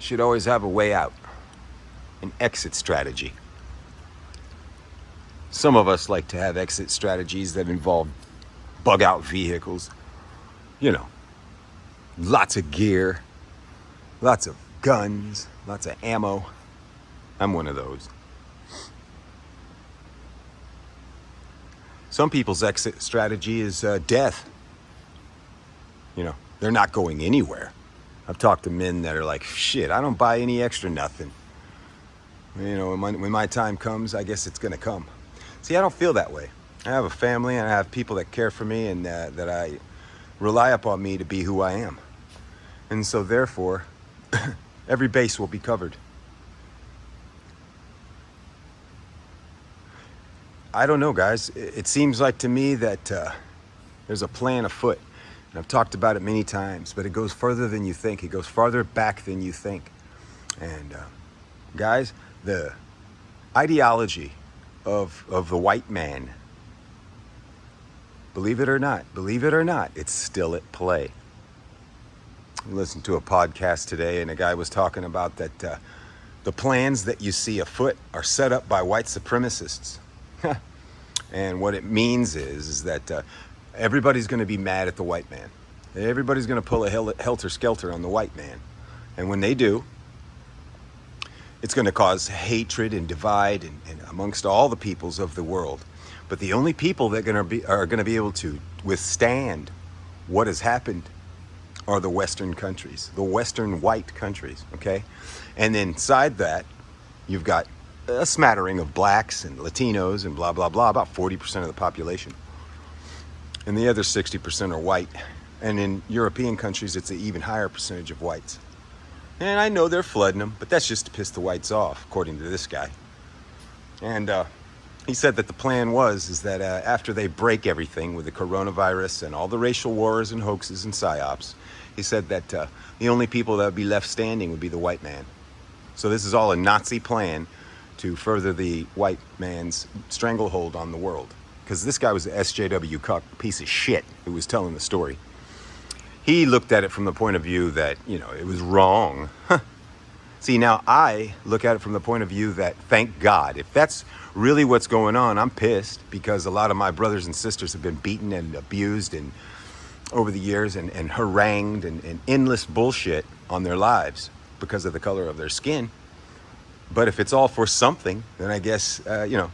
should always have a way out, an exit strategy. Some of us like to have exit strategies that involve bug out vehicles, you know, lots of gear, lots of guns, lots of ammo. I'm one of those. Some people's exit strategy is death. You know, they're not going anywhere. I've talked to men that are like, shit, I don't buy any extra nothing. You know, when my time comes, I guess it's gonna come. See, I don't feel that way. I have a family and I have people that care for me and that I rely upon me to be who I am. And so therefore, every base will be covered. I don't know, guys. It seems like to me that there's a plan afoot. And I've talked about it many times, but it goes further than you think. It goes farther back than you think. And guys, the ideology of the white man, believe it or not, it's still at play. I listened to a podcast today and a guy was talking about that the plans that you see afoot are set up by white supremacists. And what it means is that everybody's going to be mad at the white man. Everybody's going to pull a helter-skelter on the white man. And when they do, it's going to cause hatred and divide and amongst all the peoples of the world. But the only people that are going to be able to withstand what has happened are the Western countries, the Western white countries, okay? And inside that, you've got a smattering of blacks and Latinos and blah, blah, blah, about 40% of the population. And the other 60% are white. And in European countries, it's an even higher percentage of whites. And I know they're flooding them, but that's just to piss the whites off, according to this guy. And he said that the plan is that after they break everything with the coronavirus and all the racial wars and hoaxes and psyops, he said that the only people that would be left standing would be the white man. So this is all a Nazi plan to further the white man's stranglehold on the world. Because this guy was the SJW cuck piece of shit who was telling the story. He looked at it from the point of view that, you know, it was wrong. See, now I look at it from the point of view that, thank God, if that's really what's going on, I'm pissed because a lot of my brothers and sisters have been beaten and abused and over the years and harangued and endless bullshit on their lives because of the color of their skin. But if it's all for something, then I guess, you know,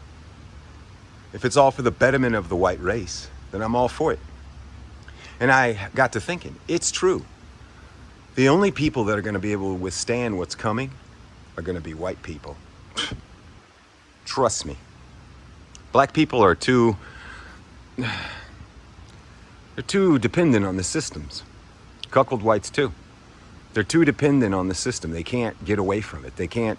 if it's all for the betterment of the white race, then I'm all for it. And I got to thinking, it's true. The only people that are going to be able to withstand what's coming are going to be white people. Trust me. Black people are too dependent on the systems. Cuckold whites too. They're too dependent on the system. They can't get away from it. They can't.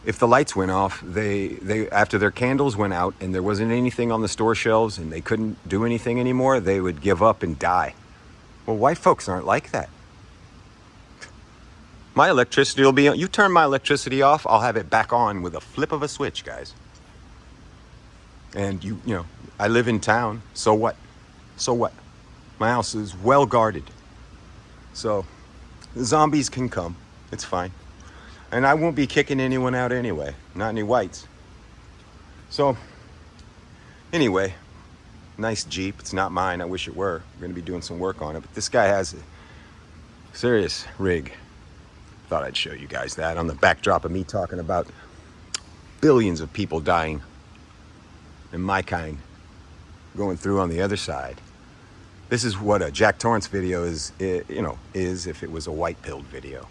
If the lights went off, they after their candles went out and there wasn't anything on the store shelves and they couldn't do anything anymore, they would give up and die. Well, white folks aren't like that. My electricity will be on. You turn my electricity off, I'll have it back on with a flip of a switch, guys. And you know, I live in town, so what? So what? My house is well guarded. So the zombies can come. It's fine. And I won't be kicking anyone out anyway, not any whites. So, anyway, nice Jeep. It's not mine. I wish it were. I'm going to be doing some work on it. But this guy has a serious rig. Thought I'd show you guys that on the backdrop of me talking about billions of people dying and my kind going through on the other side. This is what a Jack Torrance video is if it was a white-pilled video.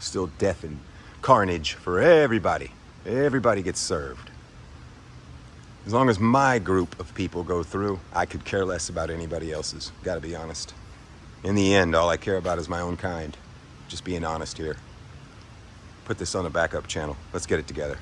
Still death and carnage for everybody. Everybody gets served. As long as my group of people go through, I could care less about anybody else's. Gotta be honest. In the end, all I care about is my own kind. Just being honest here. Put this on a backup channel. Let's get it together.